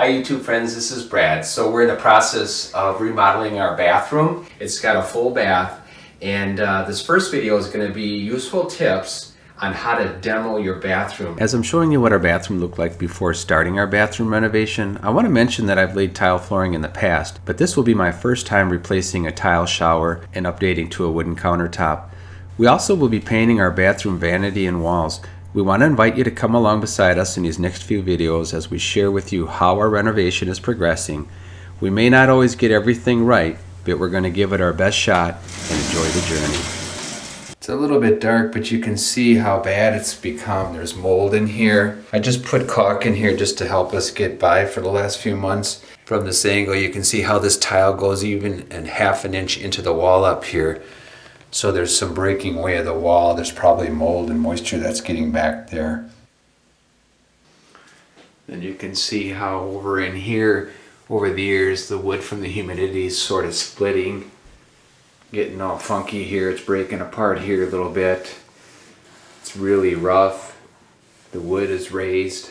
Hi YouTube friends, this is Brad. So we're in the process of remodeling our bathroom. It's got a full bath, and this first video is going to be useful tips on how to demo your bathroom. As I'm showing you what our bathroom looked like before starting our bathroom renovation, I want to mention that I've laid tile flooring in the past, but this will be my first time replacing a tile shower and updating to a wooden countertop. We also will be painting our bathroom vanity and walls. We want to invite you to come along beside us in these next few videos as we share with you how our renovation is progressing. We may not always get everything right, but we're going to give it our best shot and enjoy the journey. It's a little bit dark, but you can see how bad it's become. There's mold in here. I just put caulk in here just to help us get by for the last few months. From this angle, you can see how this tile goes even and half an inch into the wall up here. So there's some breaking away of the wall. There's probably mold and moisture that's getting back there. Then you can see how over in here, over the years, the wood from the humidity is sort of splitting, getting all funky here. It's breaking apart here a little bit. It's really rough. The wood is raised.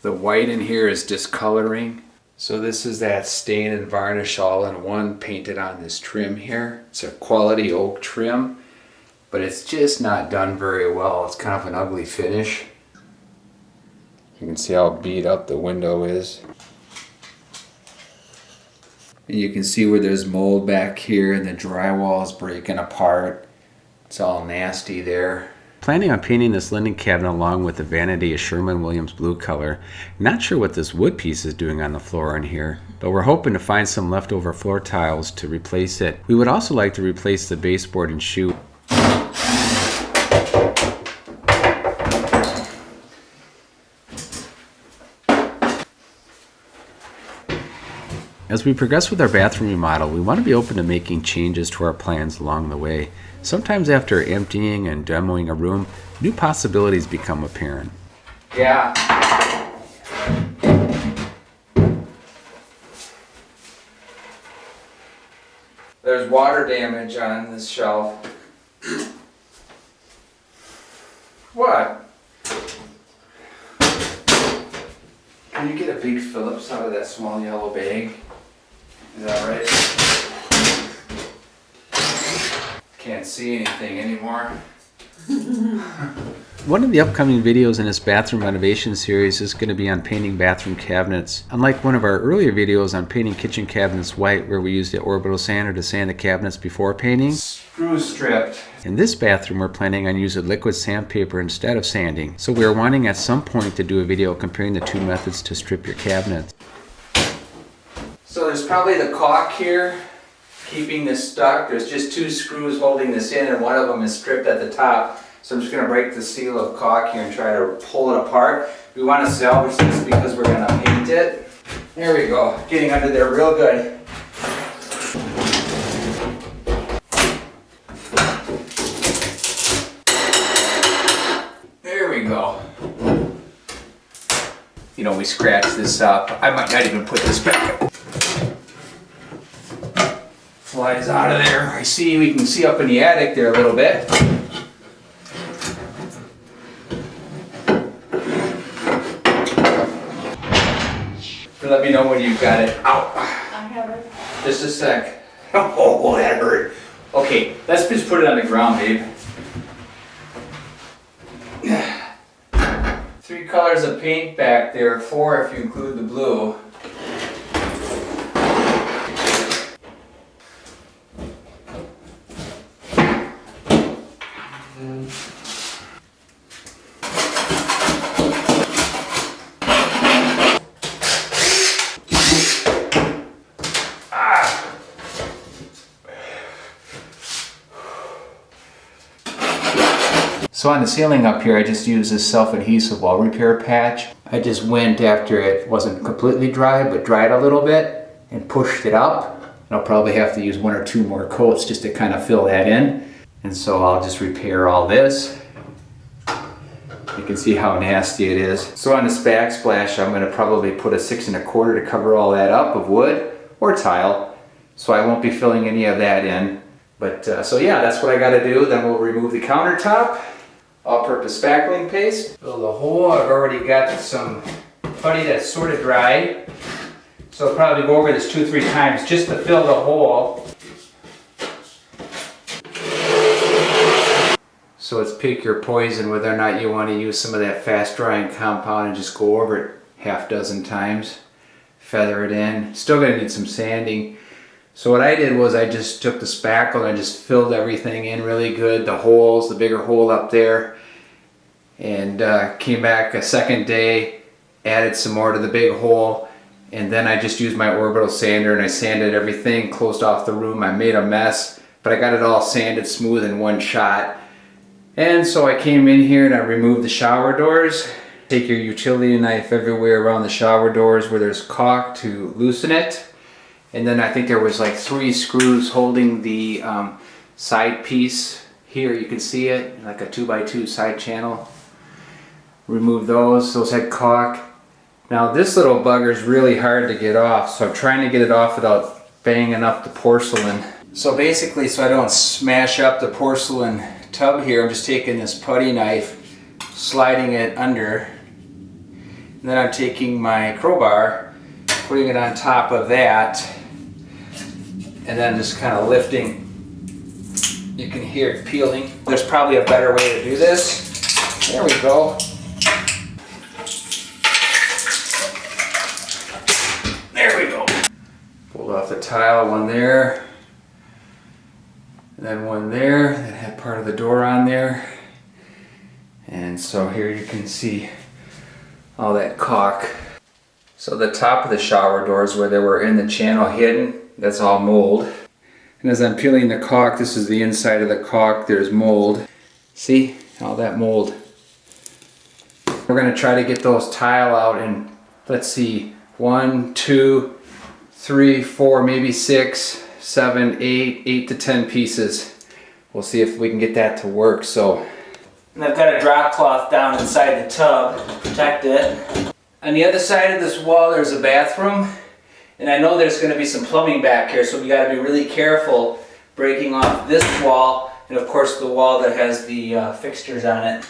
The white in here is discoloring. So this is that stain and varnish all in one painted on this trim here. It's a quality oak trim, but it's just not done very well. It's kind of an ugly finish. You can see how beat up the window is. And you can see where there's mold back here and the drywall is breaking apart. It's all nasty there. Planning on painting this linen cabinet along with the vanity a Sherwin-Williams blue color. Not sure what this wood piece is doing on the floor in here, but we're hoping to find some leftover floor tiles to replace it. We would also like to replace the baseboard and shoe. As we progress with our bathroom remodel, we want to be open to making changes to our plans along the way. Sometimes after emptying and demoing a room, new possibilities become apparent. Yeah. There's water damage on this shelf. What? Can you get a big Phillips out of that small yellow bag? Is that right? Can't see anything anymore. One of the upcoming videos in this bathroom renovation series is going to be on painting bathroom cabinets. Unlike one of our earlier videos on painting kitchen cabinets white, where we used the orbital sander to sand the cabinets before painting, screw stripped. In this bathroom, we're planning on using liquid sandpaper instead of sanding. So we are wanting at some point to do a video comparing the two methods to strip your cabinets. So there's probably the caulk here keeping this stuck. There's just two screws holding this in, and one of them is stripped at the top. So I'm just going to break the seal of caulk here and try to pull it apart. We want to salvage this because we're going to paint it. There we go, getting under there real good. There we go. You know, we scratched this up. I might not even put this back. Flies out of there. I see, we can see up in the attic there a little bit. Let me know when you've got it out. I have it. Just a sec. Oh, that hurt. Okay, let's just put it on the ground, babe. 3 colors of paint back there, 4 if you include the blue. So on the ceiling up here, I just used this self-adhesive wall repair patch. I just went after it wasn't completely dry, but dried a little bit, and pushed it up. And I'll probably have to use 1 or 2 more coats just to kind of fill that in. And so I'll just repair all this. You can see how nasty it is. So on this backsplash, I'm going to probably put a 6 1/4 to cover all that up of wood or tile. So I won't be filling any of that in. But so yeah, that's what I got to do. Then we'll remove the countertop. All-purpose spackling paste. Fill the hole. I've already got some putty that's sort of dry. So I'll probably go over this 2-3 times just to fill the hole. So it's pick your poison whether or not you want to use some of that fast drying compound and just go over it half dozen times. Feather it in. Still gonna need some sanding. So what I did was I just took the spackle and I just filled everything in really good. The holes, the bigger hole up there. And came back a second day, added some more to the big hole. And then I just used my orbital sander and I sanded everything, closed off the room. I made a mess, but I got it all sanded smooth in one shot. And so I came in here and I removed the shower doors. Take your utility knife everywhere around the shower doors where there's caulk to loosen it. And then I think there was like 3 screws holding the side piece. Here you can see it, like a 2x2 side channel. Remove those had caulk. Now this little bugger is really hard to get off, so I'm trying to get it off without banging up the porcelain. So basically, so I don't smash up the porcelain tub here, I'm just taking this putty knife, sliding it under, and then I'm taking my crowbar, putting it on top of that, and then just kind of lifting. You can hear it peeling. There's probably a better way to do this. There we go. There we go. Pulled off the tile, one there, and then one there that had part of the door on there. And so here you can see all that caulk. So the top of the shower doors where they were in the channel hidden, that's all mold. And as I'm peeling the caulk, this is the inside of the caulk, there's mold. See, all that mold. We're gonna try to get those tile out in, let's see, 1, 2, 3, 4, maybe 6, 7, 8 to 10 pieces. We'll see if we can get that to work. So, and I've got a drop cloth down inside the tub to protect it. On the other side of this wall there's a bathroom, and I know there's going to be some plumbing back here, so we got to be really careful breaking off this wall and of course the wall that has the fixtures on it.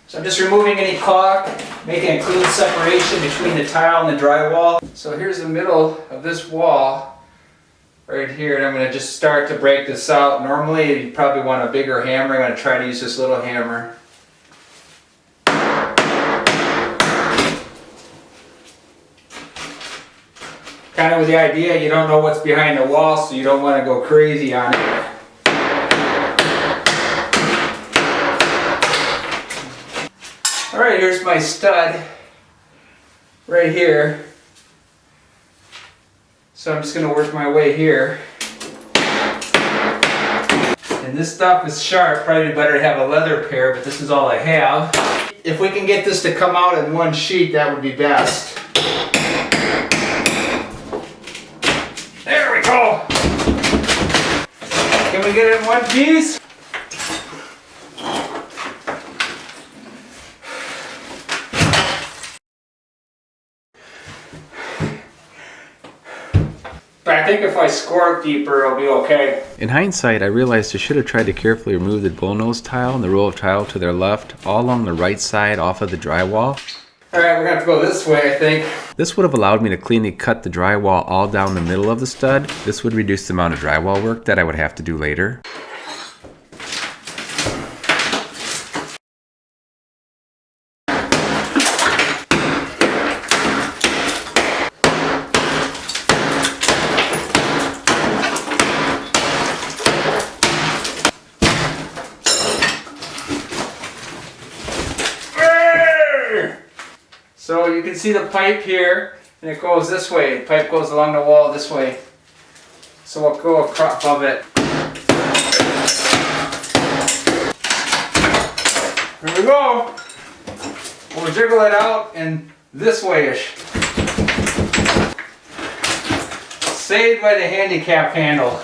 So I'm just removing any caulk, making a clean separation between the tile and the drywall. So here's the middle of this wall right here, and I'm going to just start to break this out. Normally you probably want a bigger hammer. I'm going to try to use this little hammer. Kind of with the idea you don't know what's behind the wall, so you don't want to go crazy on it. Alright, here's my stud right here. So I'm just going to work my way here. And this stuff is sharp, probably better to have a leather pair, but this is all I have. If we can get this to come out in one sheet, that would be best. There we go! Can we get it in one piece? But I think if I score it deeper, it'll be okay. In hindsight, I realized I should have tried to carefully remove the bullnose tile and the row of tile to their left, all along the right side off of the drywall. Alright, we're going to have to go this way, I think. This would have allowed me to cleanly cut the drywall all down the middle of the stud. This would reduce the amount of drywall work that I would have to do later. So you can see the pipe here, and it goes this way. The pipe goes along the wall this way. So we'll go across above it. Here we go. We'll jiggle it out and this way-ish. Saved by the handicap handle.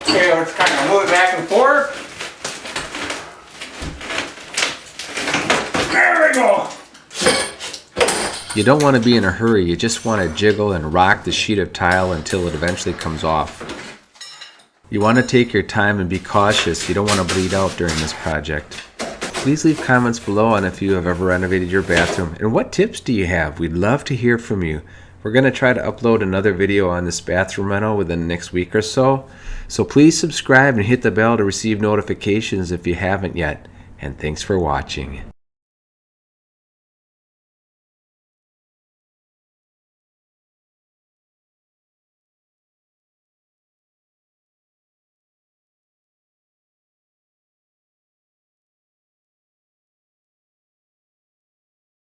Okay, let's kind of move it back and forth. There we go. You don't want to be in a hurry, you just want to jiggle and rock the sheet of tile until it eventually comes off. You want to take your time and be cautious, you don't want to bleed out during this project. Please leave comments below on if you have ever renovated your bathroom and what tips do you have. We'd love to hear from you. We're going to try to upload another video on this bathroom rental within the next week or so. So please subscribe and hit the bell to receive notifications if you haven't yet. And thanks for watching.